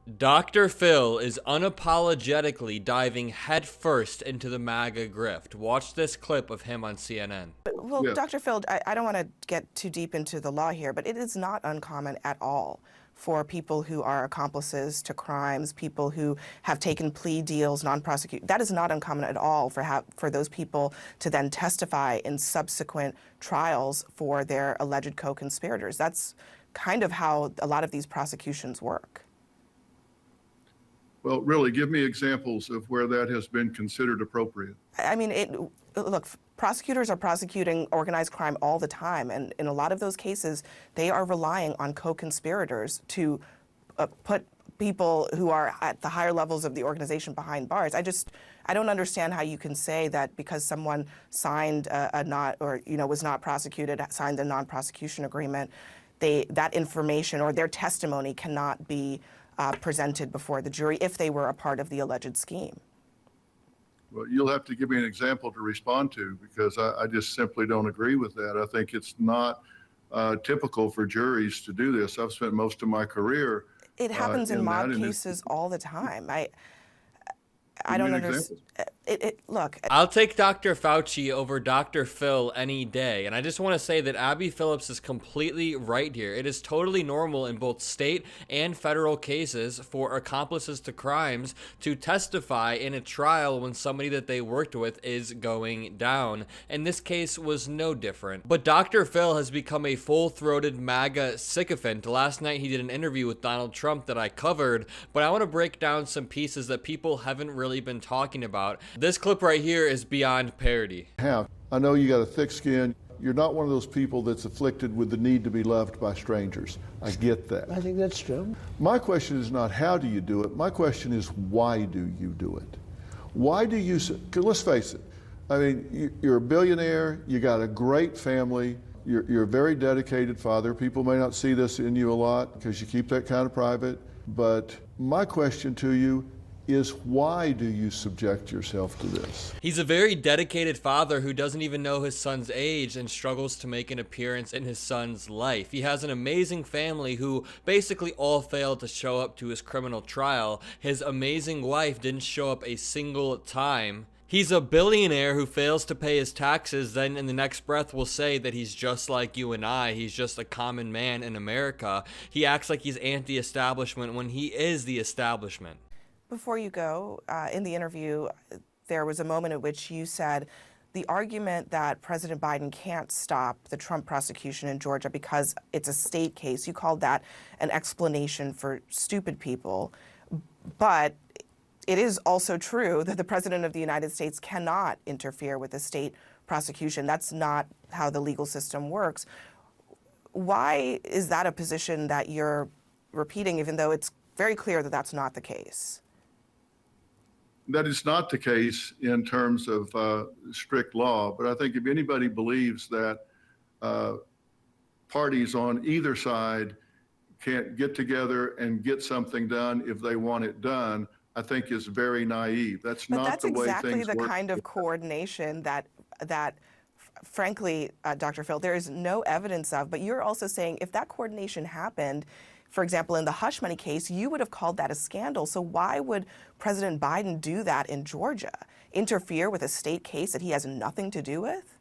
Dr. Phil is unapologetically diving headfirst into the MAGA grift. Watch this clip of him on CNN. Well, Yes. Dr. Phil, I don't want to get too deep into the law here, but it is not uncommon at all for people who are accomplices to crimes, people who have taken plea deals, non-prosecute. That is not uncommon at all for those people to then testify in subsequent trials for their alleged co-conspirators. That's kind of how a lot of these prosecutions work. Well, really, give me examples of where that has been considered appropriate. I mean, look, prosecutors are prosecuting organized crime all the time, and in a lot of those cases, they are relying on co-conspirators to put people who are at the higher levels of the organization behind bars. I don't understand how you can say that because someone signed was not prosecuted, signed a non-prosecution agreement, that information or their testimony cannot be presented before the jury if they were a part of the alleged scheme. Well, you'll have to give me an example to respond to, because I just simply don't agree with that. I think it's not typical for juries to do this. I've spent most of my career It happens in mob that, cases all the time. I give me don't an understand. Look. I'll take Dr. Fauci over Dr. Phil any day. And I just want to say that Abby Phillips is completely right here. It is totally normal in both state and federal cases for accomplices to crimes to testify in a trial when somebody that they worked with is going down. And this case was no different. But Dr. Phil has become a full-throated MAGA sycophant. Last night he did an interview with Donald Trump that I covered, but I want to break down some pieces that people haven't really been talking about. This clip right here is beyond parody. I know you got a thick skin. You're not one of those people that's afflicted with the need to be loved by strangers. I get that. I think that's true. My question is not how do you do it. My question is why do you do it? Why do you, 'cause let's face it, I mean, you're a billionaire, you got a great family, you're a very dedicated father. People may not see this in you a lot because you keep that kind of private, but my question to you is why do you subject yourself to this? He's a very dedicated father who doesn't even know his son's age and struggles to make an appearance in his son's life. He has an amazing family who basically all failed to show up to his criminal trial. His amazing wife didn't show up a single time. He's a billionaire who fails to pay his taxes, then in the next breath will say that he's just like you and I. He's just a common man in America. He acts like he's anti-establishment when he is the establishment. Before you go, in the interview, there was a moment at which you said the argument that President Biden can't stop the Trump prosecution in Georgia because it's a state case, you called that an explanation for stupid people. But it is also true that the President of the United States cannot interfere with a state prosecution. That's not how the legal system works. Why is that a position that you're repeating, even though it's very clear that that's not the case? That is not the case in terms of strict law, but I think if anybody believes that parties on either side can't get together and get something done if they want it done, I think is very naive. That's not the way things work. But that's exactly the kind of coordination that frankly, Dr. Phil, there is no evidence of, but you're also saying if that coordination happened, for example, in the hush money case, you would have called that a scandal. So why would President Biden do that in Georgia? Interfere with a state case that he has nothing to do with?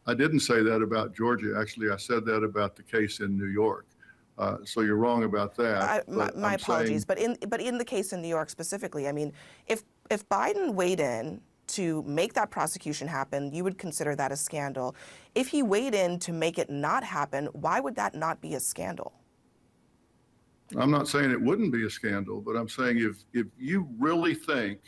I didn't say that about Georgia. Actually, I said that about the case in New York. So you're wrong about that. My apologies, but in the case in New York specifically, I mean, if Biden weighed in to make that prosecution happen, you would consider that a scandal. If he weighed in to make it not happen, why would that not be a scandal? I'm not saying it wouldn't be a scandal, but I'm saying if you really think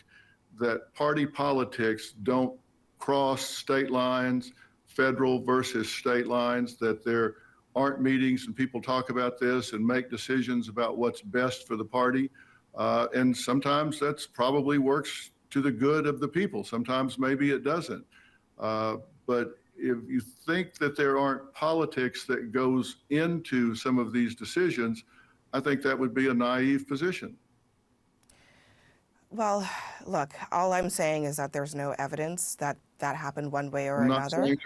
that party politics don't cross state lines, federal versus state lines, that there aren't meetings and people talk about this and make decisions about what's best for the party, and sometimes that's probably works to the good of the people. Sometimes maybe it doesn't. But if you think that there aren't politics that goes into some of these decisions, I think that would be a naive position. Well, look, all I'm saying is that there's no evidence that that happened one way or I'm another. not saying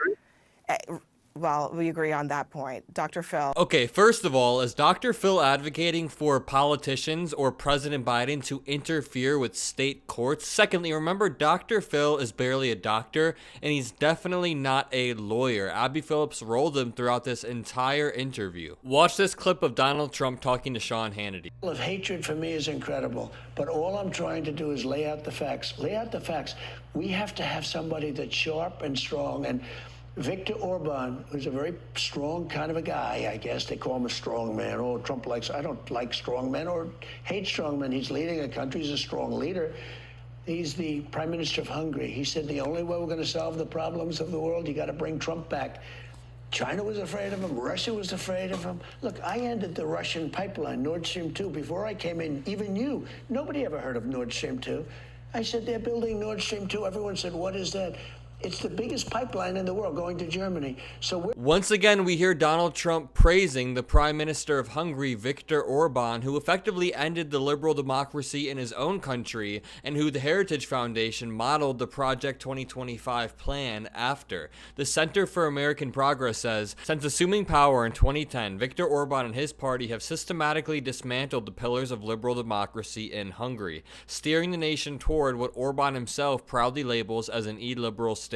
there is. Well, we agree on that point. Dr. Phil. Okay, first of all, is Dr. Phil advocating for politicians or President Biden to interfere with state courts? Secondly, remember, Dr. Phil is barely a doctor, and he's definitely not a lawyer. Abby Phillips rolled him throughout this entire interview. Watch this clip of Donald Trump talking to Sean Hannity. Of hatred for me is incredible, but all I'm trying to do is lay out the facts. Lay out the facts. We have to have somebody that's sharp and strong, and Viktor Orban, who's a very strong kind of a guy, I guess. They call him a strong man. Oh, Trump likes, I don't like strong men or hate strong men. He's leading a country. He's a strong leader. He's the Prime Minister of Hungary. He said the only way we're going to solve the problems of the world, you got to bring Trump back. China was afraid of him. Russia was afraid of him. Look, I ended the Russian pipeline, Nord Stream 2, before I came in. Even you, nobody ever heard of Nord Stream 2. I said, they're building Nord Stream 2. Everyone said, what is that? It's the biggest pipeline in the world going to Germany. So once again, we hear Donald Trump praising the Prime Minister of Hungary, Viktor Orban, who effectively ended the liberal democracy in his own country and who the Heritage Foundation modeled the Project 2025 plan after. The Center for American Progress says, since assuming power in 2010, Viktor Orban and his party have systematically dismantled the pillars of liberal democracy in Hungary, steering the nation toward what Orban himself proudly labels as an illiberal state.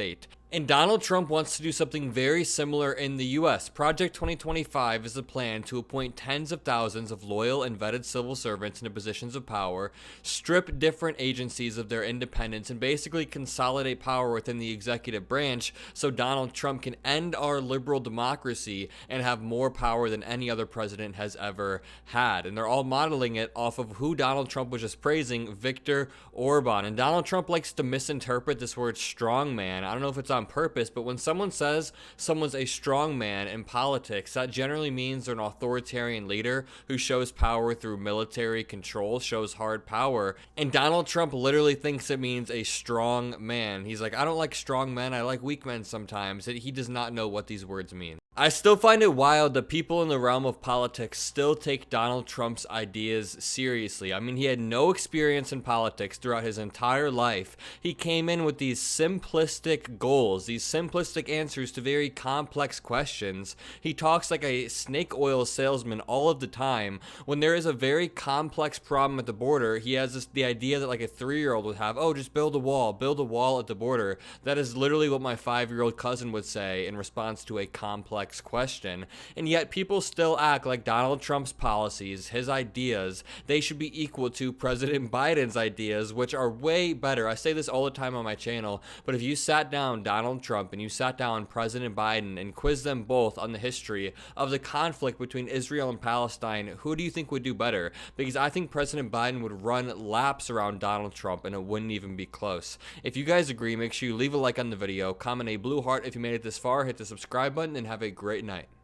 And Donald Trump wants to do something very similar in the US. Project 2025 is a plan to appoint tens of thousands of loyal and vetted civil servants into positions of power, strip different agencies of their independence, and basically consolidate power within the executive branch so Donald Trump can end our liberal democracy and have more power than any other president has ever had. And they're all modeling it off of who Donald Trump was just praising, Viktor Orban. And Donald Trump likes to misinterpret this word strongman. I don't know if it's on purpose, but when someone says someone's a strong man in politics, that generally means they're an authoritarian leader who shows power through military control, shows hard power. And Donald Trump literally thinks it means a strong man. He's like, I don't like strong men, I like weak men sometimes. He does not know what these words mean. I still find it wild that people in the realm of politics still take Donald Trump's ideas seriously. I mean, he had no experience in politics throughout his entire life. He came in with these simplistic goals, these simplistic answers to very complex questions. He talks like a snake oil salesman all of the time. When there is a very complex problem at the border, he has the idea that like a 3-year-old would have, oh, just build a wall at the border. That is literally what my 5-year-old cousin would say in response to a complex question. And yet people still act like Donald Trump's policies, his ideas, they should be equal to President Biden's ideas, which are way better. I say this all the time on my channel, but if you sat down Donald Trump and you sat down President Biden and quizzed them both on the history of the conflict between Israel and Palestine, who do you think would do better? Because I think President Biden would run laps around Donald Trump and it wouldn't even be close. If you guys agree, make sure you leave a like on the video, comment a blue heart if you made it this far, hit the subscribe button, and have a great night.